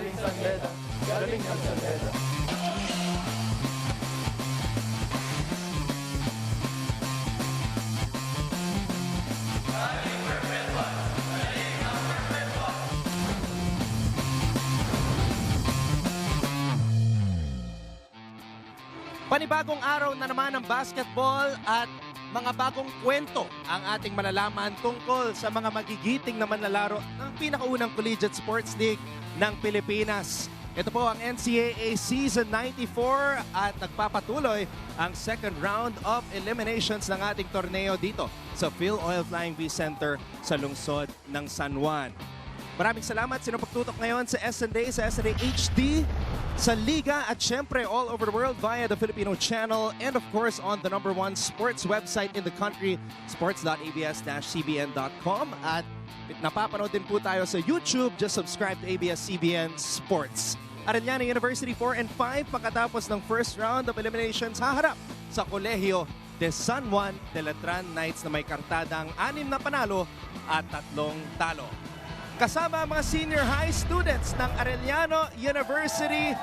galing San Beda, galing ng San Beda. Panibagong araw na naman ng basketball at mga bagong kwento ang ating malalaman tungkol sa mga magigiting na manlalaro ng pinakaunang Collegiate Sports League ng Pilipinas. Ito po ang NCAA Season 94 at nagpapatuloy ang second round of eliminations ng ating torneo dito sa Phil Oil Flying V Center sa lungsod ng San Juan. Maraming salamat sa pagtutok ngayon sa SND, sa SND HD, sa Liga at syempre all over the world via the Filipino channel and of course on the #1 sports website in the country, sports.abs-cbn.com, at napapanood din po tayo sa YouTube. Just subscribe to ABS-CBN Sports. Arellano University 4 and 5 pagkatapos ng first round of eliminations haharap sa Colegio de San Juan de Letran Knights na may kartadang 6 na panalo at 3 talo. Kasama ang mga senior high students ng Arellano University.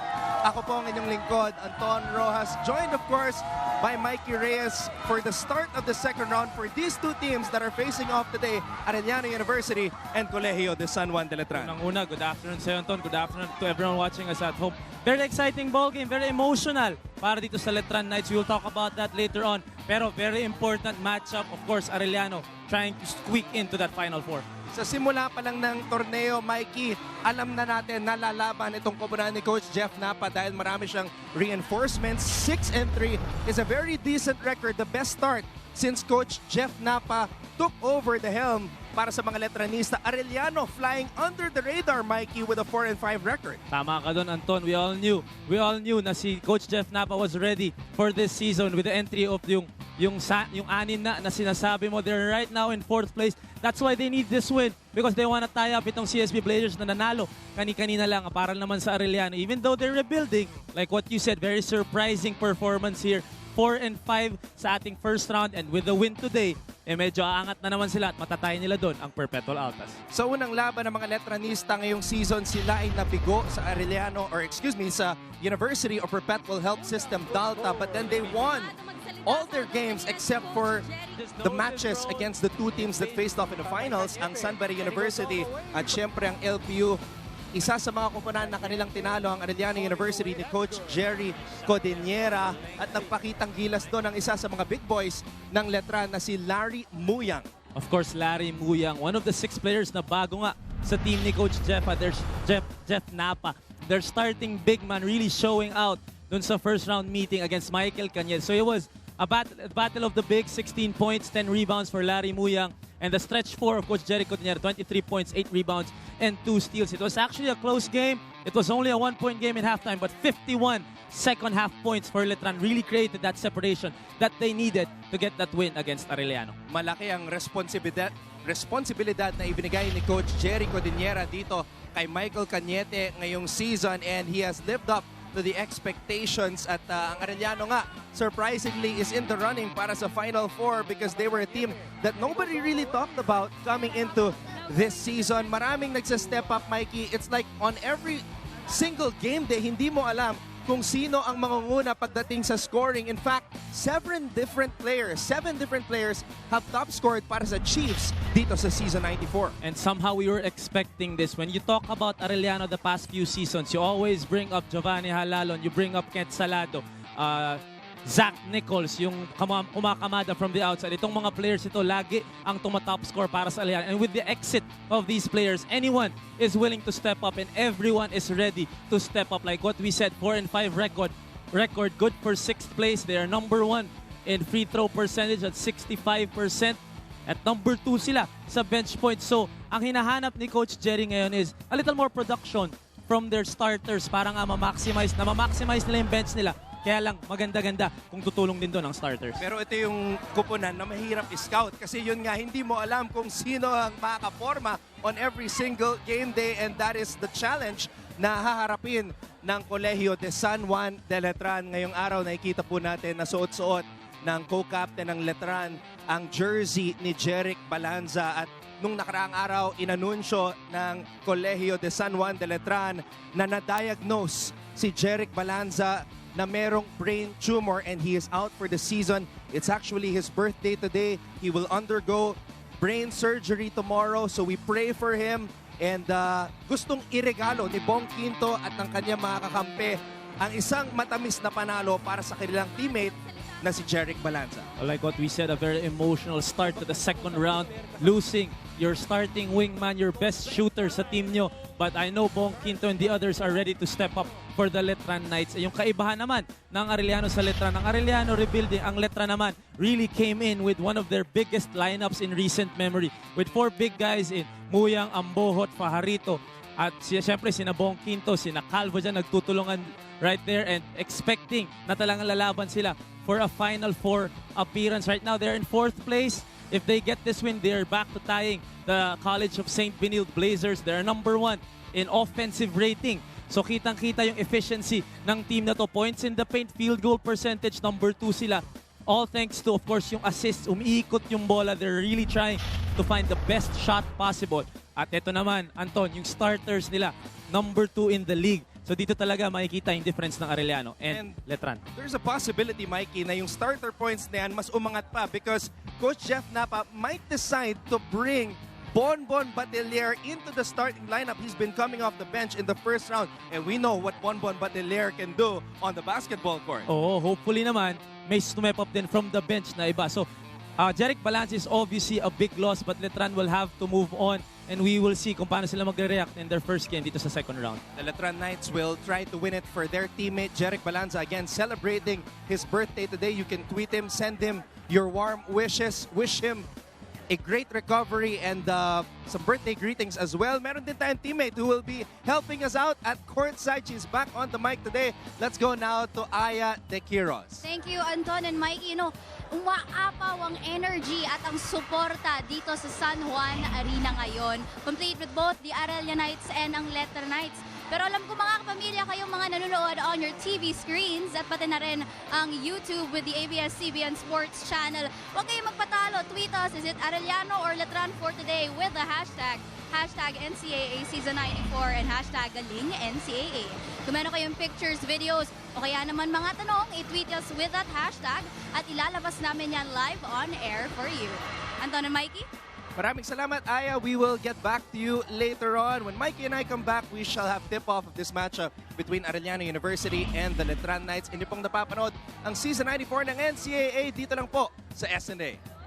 Ako po ang inyong lingkod, Anton Rojas, joined of course by Mikey Reyes for the start of the second round for these two teams that are facing off today, Arellano University and Colegio de San Juan de Letran. Unang-una, good afternoon sa iyo, Anton. Good afternoon to everyone watching us at home. Very exciting ball game, very emotional para dito sa Letran Knights. We will talk about that later on. Pero very important matchup, of course, Arellano trying to squeak into that Final Four. Sa simula pa lang ng torneo, Mikey, alam na natin na lalaban itong koponan ni Coach Jeff Napa dahil marami siyang reinforcements. 6-3 is a very decent record, the best start since Coach Jeff Napa took over the helm para sa mga Letranista. Arellano flying under the radar, Mikey, with a 4-5 record. Tama ka doon, Anton. We all knew na si Coach Jeff Napa was ready for this season with the entry of yung anin na sinasabi mo. They're right now in 4th place. That's why they need this win because they want to tie up itong CSB Blazers na nanalo kani-kanina lang para naman sa Arellano. Even though they're rebuilding, like what you said, very surprising performance here. 4-5 sa ating first round, and with the win today, medyo aangat na naman sila at matatay nila doon ang Perpetual Altas. Sa unang laban ng mga Letranista ngayong season, sila ay nabigo sa Arellano, sa University of Perpetual Health System, Dalta, but then they won all their games except for the matches against the two teams that faced off in the finals, ang Sunbury University at syempre ang LPU. Isa sa mga koponan na kanilang tinalo ang Arellano University ni Coach Jerry Codiniera, at nagpakitang gilas doon ang isa sa mga big boys ng Letran na si Larry Muyang. Of course, Larry Muyang, one of the 6 players na bago nga sa team ni Coach Jeff. There's Jeff Napa. Their starting big man really showing out doon sa first round meeting against Michael Cañete. So it was a battle of the big, 16 points, 10 rebounds for Larry Muyang. And the stretch 4 of Coach Jerry Codiniera, 23 points, 8 rebounds, and 2 steals. It was actually a close game. It was only a 1-point game in halftime, but 51 second half points for Letran really created that separation that they needed to get that win against Arellano. Malaki ang responsibilidad na ibinigay ni Coach Jerry Codiniera dito kay Michael Cañete ngayong season, and he has lived up to the expectations. At ang Arellano nga, surprisingly, is in the running para sa Final Four because they were a team that nobody really talked about coming into this season. Maraming nagsa-step up, Mikey. It's like on every single game day, hindi mo alam kung sino ang mangunguna pagdating sa scoring. In fact, 7 different players have top scored para sa Chiefs dito sa season 94. And somehow we were expecting this. When you talk about Arellano the past few seasons, you always bring up Giovanni Halalon, you bring up Kent Salado, Zach Nichols, yung kumakamada from the outside. Itong mga players ito, lagi ang tumatop score para sa Arellano. And with the exit of these players, anyone is willing to step up and everyone is ready to step up. Like what we said, 4-5 record good for 6th place. They are number 1 in free throw percentage at 65%. At number 2 sila sa bench points. So, ang hinahanap ni Coach Jerry ngayon is a little more production from their starters para nga ma-maximize nila yung bench nila. Kaya lang, maganda-ganda kung tutulong din doon ang starters. Pero ito yung kupunan na mahirap i-scout kasi yun nga, hindi mo alam kung sino ang makakaporma on every single game day, and that is the challenge na haharapin ng Colegio de San Juan de Letran. Ngayong araw, nakikita po natin na suot-suot ng co-captain ng Letran ang jersey ni Jeric Balanza. At nung nakaraang araw, inanunsyo ng Colegio de San Juan de Letran na na-diagnose si Jeric Balanza na merong brain tumor and he is out for the season. It's actually his birthday today. He will undergo brain surgery tomorrow, so we pray for him. And gustong iregalo ni Bong Quinto at ng kanyang mga kakampi ang isang matamis na panalo para sa kanilang teammate na si Jeric Balanza. Like what we said, a very emotional start to the second round. Losing your starting wingman, your best shooter sa team nyo. But I know Bong Quinto and the others are ready to step up for the Letran Knights. Yung kaibahan naman ng Arellano sa Letran. Ang Arellano rebuilding, ang Letran naman really came in with one of their biggest lineups in recent memory. With 4 big guys in Muyang, Ambohot, Fajarito. At siyempre sina Bong Quinto, sina Calvo dyan nagtutulungan right there and expecting na talagang lalaban sila for a Final Four appearance. Right now, they're in 4th place. If they get this win, they're back to tying the College of St. Benilde Blazers. They're number 1 in offensive rating. So kitang-kita yung efficiency ng team na to. Points in the paint, field goal percentage, number 2 sila. All thanks to, of course, yung assists. Umiikot yung bola. They're really trying to find the best shot possible. At ito naman, Anton, yung starters nila, number 2 in the league. So dito talaga makikita yung difference ng Arellano and Letran. There's a possibility, Mikey, na yung starter points na yan mas umangat pa because Coach Jeff Napa might decide to bring Bonbon Batelier into the starting lineup. He's been coming off the bench in the first round and we know what Bonbon Batelier can do on the basketball court. Oo, hopefully naman may step up din from the bench na iba. So Jeric Balanza is obviously a big loss but Letran will have to move on. And we will see kung paano sila magre-react in their first game dito sa second round. The Letran Knights will try to win it for their teammate, Jeric Balanza. Again, celebrating his birthday today. You can tweet him, send him your warm wishes. Wish him a great recovery and some birthday greetings as well. Meron din tayong teammate who will be helping us out at courtside. She's back on the mic today. Let's go now to Aya De Quiros. Thank you, Anton and Mikey. Umaapaw ang energy at ang suporta dito sa San Juan Arena ngayon. Complete with both the Arellanites and ang Letran Knights. Pero alam ko mga kapamilya kayong mga nanonood on your TV screens at pati na rin ang YouTube with the ABS-CBN Sports Channel. Huwag kayong magpatalo. Tweet us, is it Arellano or Letran for today with the hashtag NCAA Season 94 and hashtag Galing NCAA. Kung meron kayong pictures, videos, o kaya naman mga tanong, i-tweet us with that hashtag at ilalabas namin yan live on air for you. Anton and Mikey? Maraming salamat, Aya. We will get back to you later on. When Mikey and I come back, we shall have tip-off of this matchup between Arellano University and the Letran Knights. Hindi pong napapanood ang Season 94 ng NCAA dito lang po sa SNA.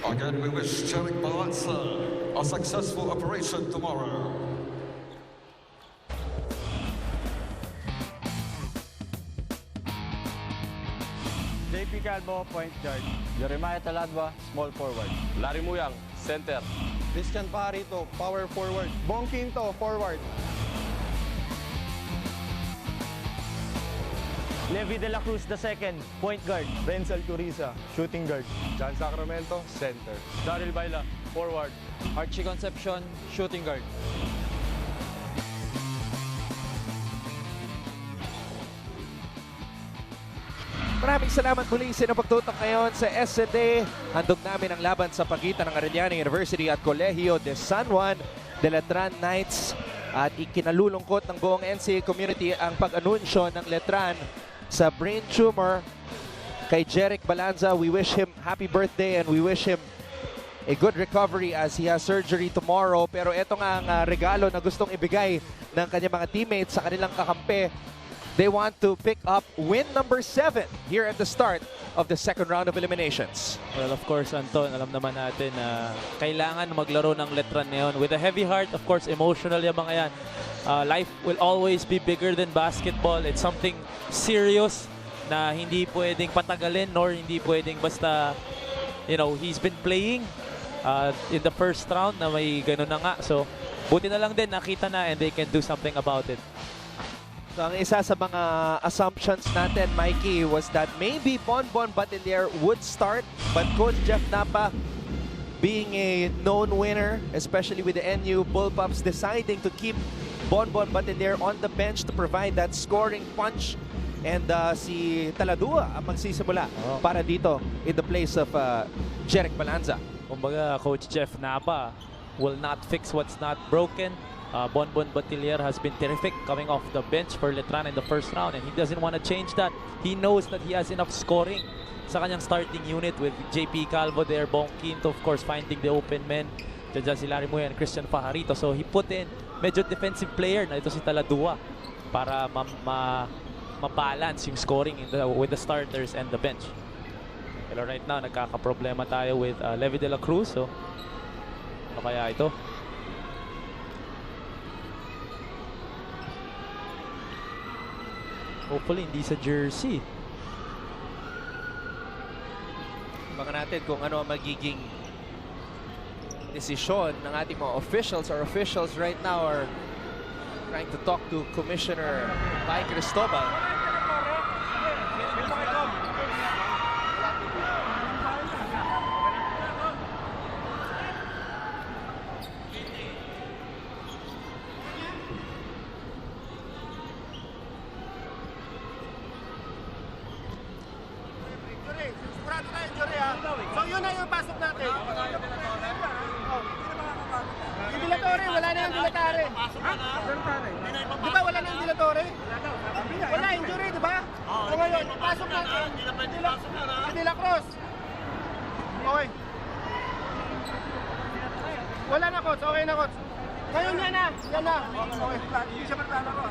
Again, we wish Jeric Balanza a successful operation tomorrow. JP Calvo, point guard. Jeremiah Taladwa, small forward. Larry Muyang, center. Christian Pajarito, power forward. Bong Quinto, forward. Levi De La Cruz II, point guard. Renzel Curiza, shooting guard. John Sacramento, center. Daryl Baila, forward. Archie Concepcion, shooting guard. Maraming salamat muli sa pagtutok ngayon sa SNA. Handog namin ang laban sa pagitan ng Arellano University at Colegio de San Juan de Letran Knights. At ikinalulungkot ng buong NCAA community ang pag-anunsyo ng Letran sa brain tumor kay Jeric Balanza. We wish him happy birthday and we wish him a good recovery as he has surgery tomorrow. Pero ito nga ang regalo na gustong ibigay ng kanyang mga teammates sa kanilang kakampi. They want to pick up win number 7 here at the start of the second round of eliminations. Well, of course, Anton, alam naman natin na kailangan maglaro ng Letran ngayon. With a heavy heart, of course, emotional yung mga yan. Life will always be bigger than basketball. It's something serious na hindi pwedeng patagalin nor hindi pwedeng basta, you know, he's been playing in the first round na may ganun na nga. So, buti na lang din nakita na and they can do something about it. So, ang isa sa mga assumptions natin, Mikey, was that maybe Bonbon Batelier would start, but Coach Jeff Napa, being a known winner, especially with the NU Bullpups, deciding to keep Bonbon Batelier on the bench to provide that scoring punch. And si Taladua ang magsisimula para dito in the place of Jeric Balanza. Kumbaga, Coach Jeff Napa will not fix what's not broken. Bonbon Batelier has been terrific coming off the bench for Letran in the first round, and he doesn't want to change that. He knows that he has enough scoring sa kanyang starting unit with JP Calvo there, Bong Quinto, of course, finding the open men. Diyan si Larry Muya and Christian Fajarito. So he put in medyo defensive player na ito si Taladua para ma-balance yung scoring with the starters and the bench. Pero right now, nagkakaproblema tayo with Levi de la Cruz. So, ano kaya ito? Hopefully, hindi sa jersey. Abangan natin kung ano ang magiging desisyon ng ating mga officials. Our officials right now are trying to talk to Commissioner Pai Cristobal. So yun na yung pasok natin. Yung dilatore, wala na yung dilatore. Di ba wala na yung dilatore? Wala, injury, di ba? So ngayon, pasok natin. Si De La Cruz. Okay. Wala na, coach. Okay na, coach. Ngayon yan na. Yan na. Okay. Hindi siya maglalaro.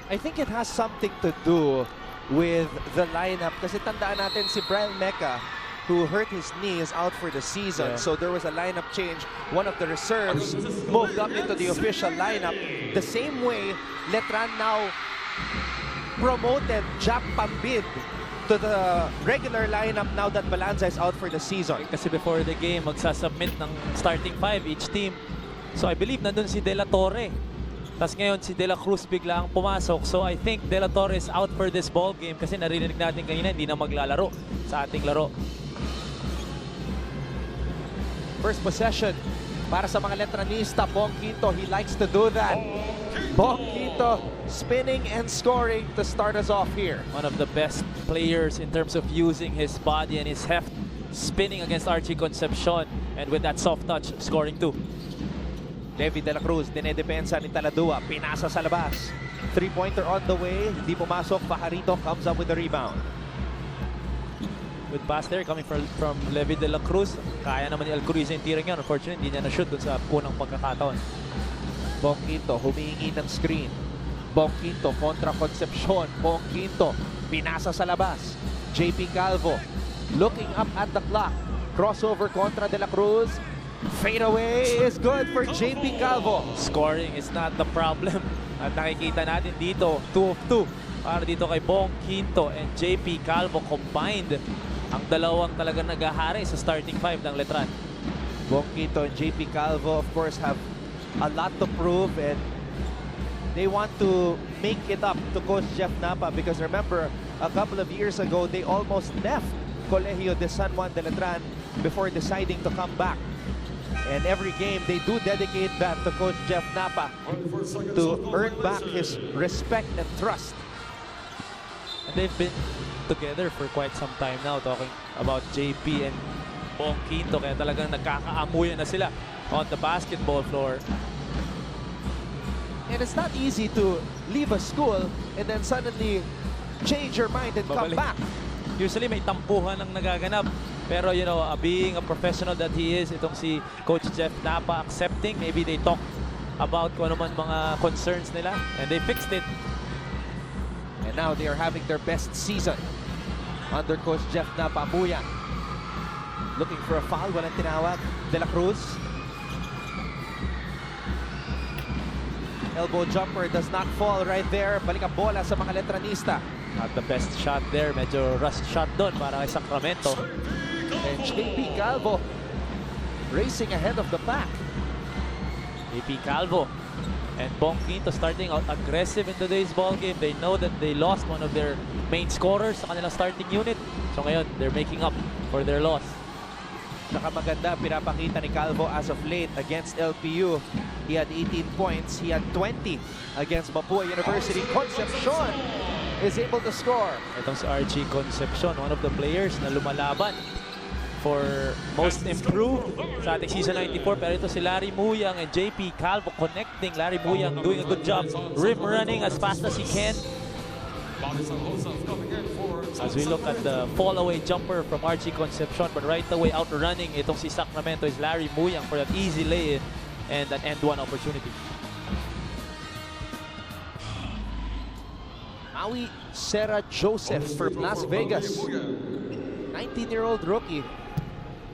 I think it has something to do with the lineup kasi tandaan natin si Brian Mecca who hurt his knee is out for the season. So there was a lineup change. One of the reserves moved up into the official lineup. The same way, Letran now promoted Jack Pambid to the regular lineup now that Balanza is out for the season. Kasi before the game, magsasubmit ng starting five each team. So I believe nandun si De La Torre. Tapos ngayon si De La Cruz bigla ang pumasok. So I think De La Torre is out for this ball game kasi narinig natin kanina hindi na maglalaro sa ating laro. First possession para sa mga Letranista. Bong Quinto, he likes to do that. Bong Quinto spinning and scoring to start us off here. One of the best players in terms of using his body and his heft, spinning against Archie Concepcion, and with that soft touch, scoring too. Levi de la Cruz, dinedepensa ni Taladua, pinasa sa labas. Three-pointer on the way, hindi pumasok. Fajarito comes up with the rebound. Good pass there coming from Levi de la Cruz. Kaya naman ni Alcuriza yung tiring yun. Unfortunately, hindi niya na-shoot dun sa unang pagkakataon. Bong Quinto, humihingi ng screen. Bong Quinto kontra Concepcion. Bong Quinto, pinasa sa labas. JP Calvo, looking up at the clock. Crossover kontra de la Cruz. Fade away is good for JP Calvo. Scoring is not the problem. At nakikita natin dito, 2 of 2. Para dito kay Bong Quinto and JP Calvo combined. Ang dalawang talagang nagahari sa starting 5 ng Letran. Bong Quinto and JP Calvo, of course, have a lot to prove and they want to make it up to Coach Jeff Napa because remember, a couple of years ago, they almost left Colegio de San Juan de Letran before deciding to come back. And every game, they do dedicate that to Coach Jeff Napa to earn back his respect and trust. And they've been together for quite some time now, talking about JP and Bong Quinto. Kaya talagang nagkakaamuyan na sila on the basketball floor. And it's not easy to leave a school and then suddenly change your mind and come back. Usually may tampuhan ang nagaganap. Pero you know, being a professional that he is, itong si Coach Jeff Napa accepting, maybe they talk about kung ano man mga concerns nila. And they fixed it. And now they are having their best season under Coach Jeff Napamuyan. Looking for a foul, walang tinawag. De La Cruz. Elbow jumper does not fall right there. Balik ang bola sa mga Letranista. Not the best shot there. Medyo rust shot doon para kay Sacramento. And JP Calvo racing ahead of the pack. JP Calvo and Bongquito starting out aggressive in today's ball game. They know that they lost one of their main scorers sa kanilang starting unit. So ngayon, they're making up for their loss. Saka maganda pinapakita ni Calvo as of late against LPU. He had 18 points. He had 20 against Mapua University. Concepcion is able to score. Itong si Archie Concepcion, one of the players na lumalaban for most improved sa ating season 94. Pero ito si Larry Muyang and JP Calvo connecting. Larry Muyang doing a good job. Rim running as fast as he can. As we look at the fall away jumper from Archie Concepcion, but right away out running itong si Sacramento is Larry Muyang for that easy lay-in and an end-one opportunity. Maui Serra Joseph from Las Vegas. 19-year-old rookie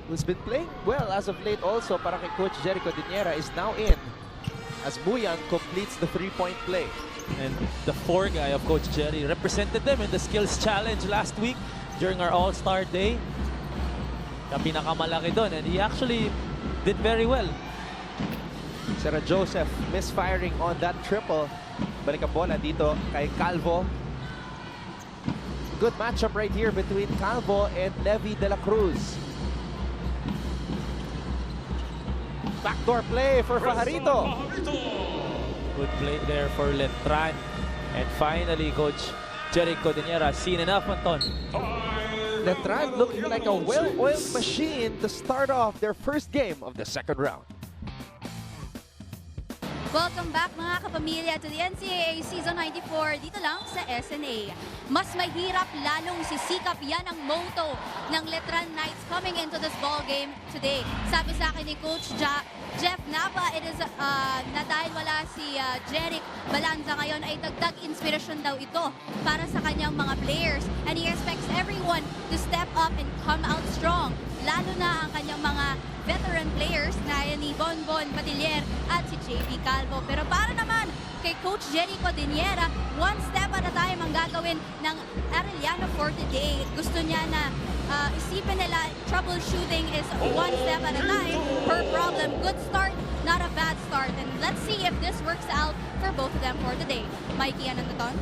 who's been playing well as of late also para kay Coach Jericho Diniera is now in as Muyang completes the three-point play. And the four guy of Coach Jerry represented them in the skills challenge last week during our All-Star Day. Kaya pinakamalaki doon and he actually did very well. Serra Joseph misfiring on that triple. Balik ang bola dito kay Calvo. Good matchup right here between Calvo and Levi De La Cruz. Backdoor play for Fajarito. Good play there for Letran. And finally, Coach Jericho Diniera seen enough, Anton. Letran looking like a well-oiled machine to start off their first game of the second round. Welcome back mga kapamilya to the NCAA Season 94 dito lang sa SNA. Mas mahirap lalong sisikap yan ang motto ng Letran Knights coming into this ball game today. Sabi sa akin ni Coach Jeff Napa, it is na dahil wala si Jeric Balanza ngayon ay dagdag inspirasyon daw ito para sa kanyang mga players. And he expects everyone to step up and come out strong. Lalo na ang kanyang mga veteran players na ni Bonbon Padiller at si JP Calvo. Pero para naman kay Coach Jericho Diniera, one step at a time ang gagawin ng Arellano for today. Gusto niya na isipin nila troubleshooting is one step at a time per problem. Good start, not a bad start. And let's see if this works out for both of them for today. Mikey, ano to?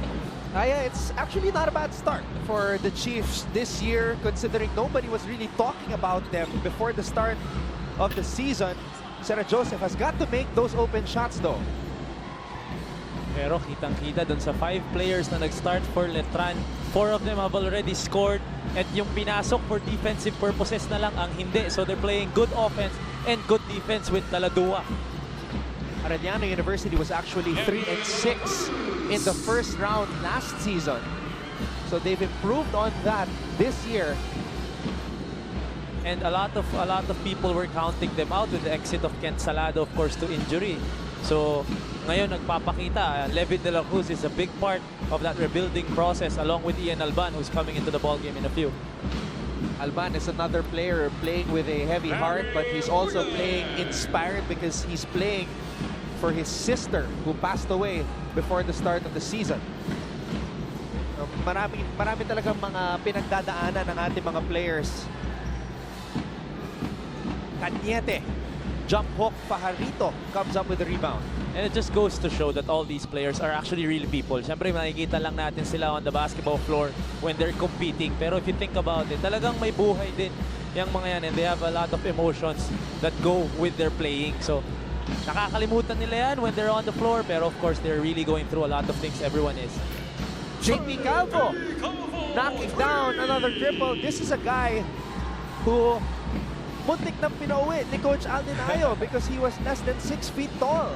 Yeah, it's actually not a bad start for the Chiefs this year, considering nobody was really talking about them before the start of the season. Serra Joseph has got to make those open shots though. Pero kitang-kita dun sa 5 players na nag-start for Letran, 4 of them have already scored at yung pinasok for defensive purposes na lang ang hindi. So they're playing good offense and good defense with Taladua. Arellano University was actually 3-6 in the first round last season. So they've improved on that this year. And a lot of people were counting them out with the exit of Kent Salado, of course, to injury. So ngayon nagpapakita, Levi De La Cruz is a big part of that rebuilding process along with Ian Alban, who's coming into the ball game in a few. Alban is another player playing with a heavy heart, but he's also playing inspired because he's playing for his sister who passed away before the start of the season. Marami talagang mga pinagdadaanan ng ating mga players. Cañete, jump hook, Fajarito comes up with the rebound. And it just goes to show that all these players are actually real people. Siyempre, makikita lang natin sila on the basketball floor when they're competing. Pero if you think about it, talagang may buhay din yung mga yan. And they have a lot of emotions that go with their playing. So, nakakalimutan nila yan when they're on the floor. Pero of course, they're really going through a lot of things. Everyone is. JP Calvo knocking down another triple. This is a guy who muntik nang pinauwi ni Coach Alden Ayo because he was less than 6 feet tall.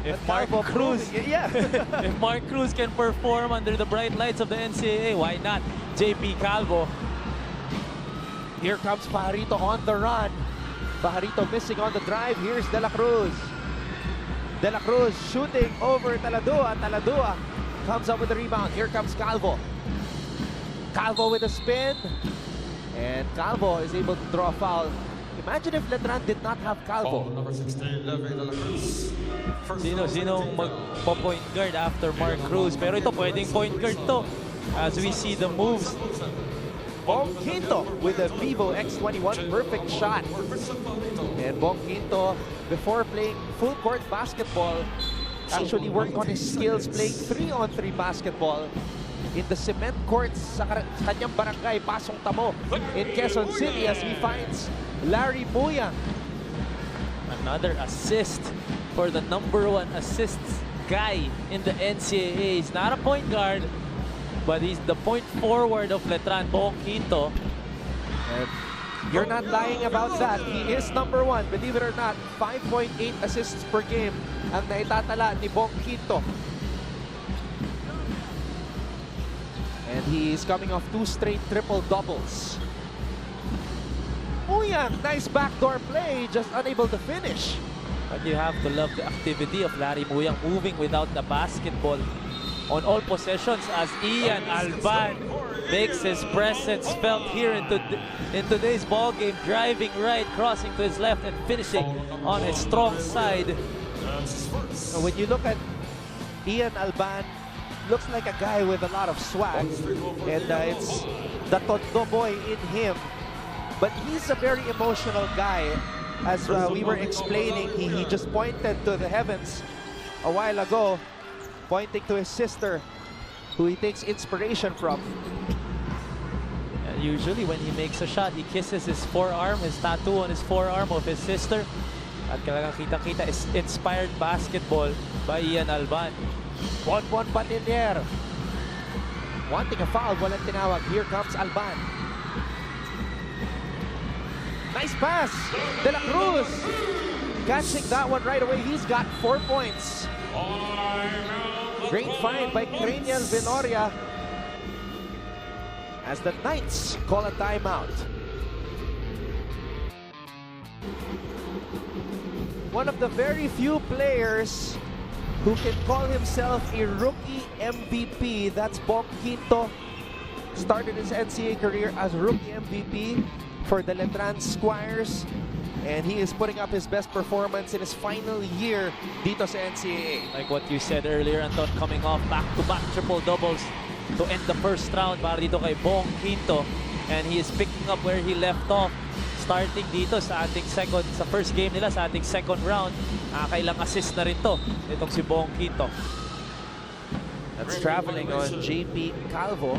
If Mark Cruz can perform under the bright lights of the NCAA, why not JP Calvo? Here comes Fajarito on the run. Bajarito missing on the drive. Here's De La Cruz. De La Cruz shooting over Taladua. Taladua comes up with the rebound. Here comes Calvo. Calvo with a spin. And Calvo is able to draw a foul. Imagine if Letran did not have Calvo. Foul number 16, Levy de la Cruz. First Sinong magpo-point guard after Mark Cruz? Pero ito, pwedeng point guard to. As we see the moves. Bong Quinto with a Vivo X21 perfect shot. And Bong Quinto, before playing full court basketball, actually worked on his skills playing 3-on-3 basketball in the cement courts sa kanyang barangay, Pasong Tamo in Quezon City, as he finds Larry Muyang. Another assist for the #1 assists guy in the NCAA. He's not a point guard, but he's the point forward of Letran, Bong Quinto. And you're not lying about that. He is #1. Believe it or not, 5.8 assists per game ang naitatala ni Bong Quinto. And he's coming off 2 straight triple-doubles. Muyang, nice backdoor play, just unable to finish. But you have to love the activity of Larry Muyang moving without the basketball on all possessions as Ian Alban makes his presence felt here in today's ball game, driving right, crossing to his left, and finishing on his strong side. When you look at Ian Alban, looks like a guy with a lot of swag, and it's the Tondo boy in him. But he's a very emotional guy. As we were explaining, he just pointed to the heavens a while ago, pointing to his sister, who he takes inspiration from. Usually when he makes a shot, he kisses his forearm, his tattoo on his forearm of his sister. At talagang kita-kita is inspired basketball by Ian Alban. Bonbon Batinier. Wanting a foul, walang tinawag. Here comes Alban. Nice pass. De La Cruz catching that one right away. He's got 4 points. Great find by Cranial Venoria as the Knights call a timeout. One of the very few players who can call himself a rookie MVP, that's Bong Quinto. Started his NCAA career as rookie MVP for the Letran Squires, and he is putting up his best performance in his final year dito sa NCAA. Like what you said earlier, Anton, coming off back-to-back triple-doubles to end the first round para dito kay Bong Quinto, and he is picking up where he left off starting dito sa ating sa first game nila sa ating second round. Kailang assist na rin to itong si Bong Quinto. That's traveling on JP Calvo.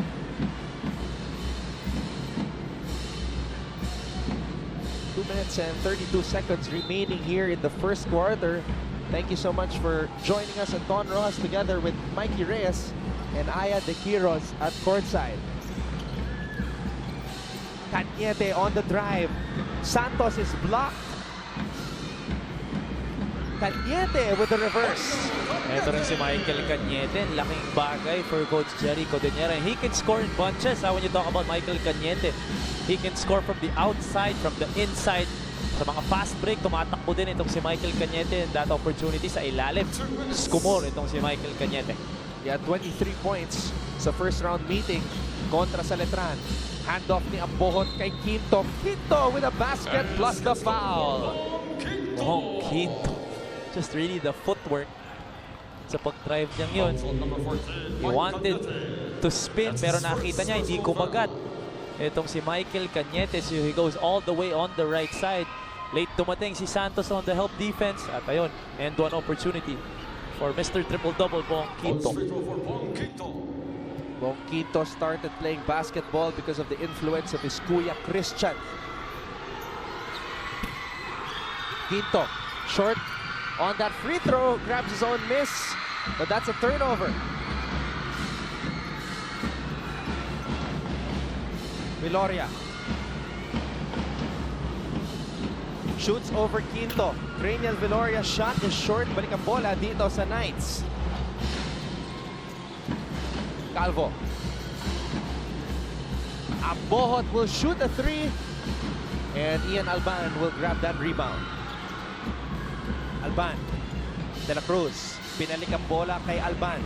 2 minutes and 32 seconds remaining here in the first quarter. Thank you so much for joining us, Anton Rojas, together with Mikey Reyes and Aya De Quiros at courtside. Cañete on the drive. Santos is blocked. Cañete with the reverse. Ito rin si Michael Cañete. Laking bagay for Coach Jerry Codeniera. And he can score in bunches. When you talk about Michael Cañete, he can score from the outside, from the inside. Sa mga fast break, tumatakbo din itong si Michael Cañete. And that opportunity sa ilalim. Skumor itong si Michael Cañete. He had 23 points sa first round meeting kontra sa Letran. Handoff ni Ambohon kay Quinto. Quinto with a basket plus the foul. Bong Quinto. Just really the footwork sa pag-drive niyang yun. He wanted to spin pero nakita niya hindi kumagat. Itong si Michael Cañete, so he goes all the way on the right side. Late dumating si Santos on the help defense. At ayun, and one opportunity for Mr. Triple-Double, Bong Quinto. Bong Quinto started playing basketball because of the influence of his kuya Christian. Quinto, short on that free throw, grabs his own miss, but that's a turnover. Viloria shoots over Quinto. Cranial Viloria shot is short. Balik ang bola dito sa Knights. Calvo. Ambohot will shoot a 3. And Ian Alban will grab that rebound. Alban. De La Cruz. Pinalik ang bola kay Alban.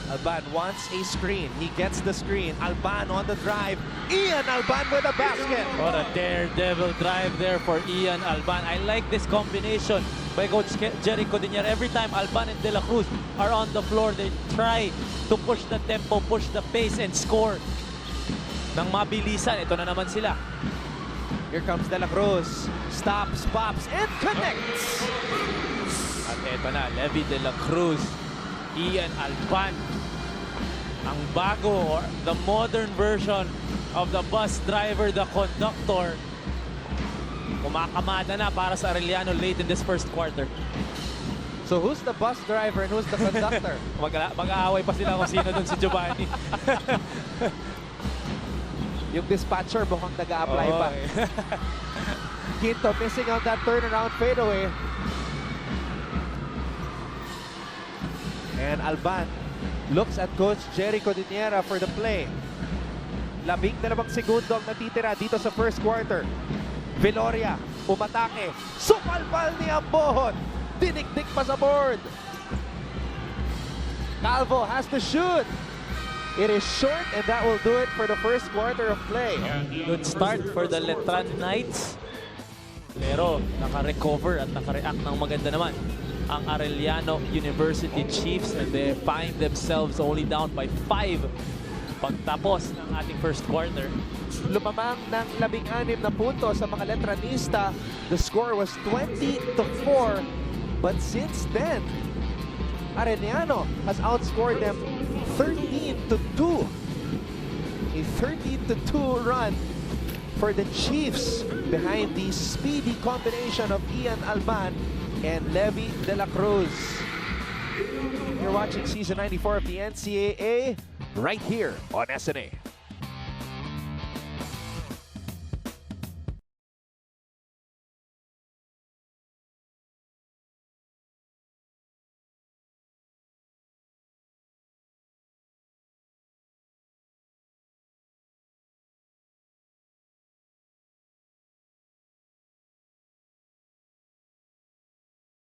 Alban wants a screen. He gets the screen. Alban on the drive. Ian Alban with a basket. What a daredevil drive there for Ian Alban. I like this combination by Coach Jerry Codinier. Every time Alban and De La Cruz are on the floor, they try to push the tempo, push the pace, and score ng mabilisan. Ito na naman sila. Here comes De La Cruz. Stops, pops, and connects. At ito na, Levi De La Cruz, Ian Alban. Ang bago, or the modern version of the bus driver, the conductor. Kumakamada na para sa Arellano late in this first quarter. So who's the bus driver and who's the conductor? Mag-aaway pa sila kung sino dun si Giovanni. Yung dispatcher mukhang nag-a-apply pa. Quinto missing on that turnaround fadeaway. And Alban looks at Coach Jerry Codiniera for the play. 12 segundo ang natitira dito sa first quarter. Viloria, umatake. Supalpal ni Ambohon. Dinikdik pa sa board. Calvo has to shoot. It is short and that will do it for the first quarter of play. Good start for the Letran Knights. Pero naka-recover at naka-react ng maganda naman ang Arellano University Chiefs, and they find themselves only down by 5 pagtapos ng ating first quarter. Lumamang ng 16 na puntos sa mga Letranista. The score was 20-4. But since then, Arellano has outscored them 13-2. A 13-2 run for the Chiefs behind the speedy combination of Ian Alban and Levi De La Cruz. You're watching Season 94 of the NCAA right here on SNA.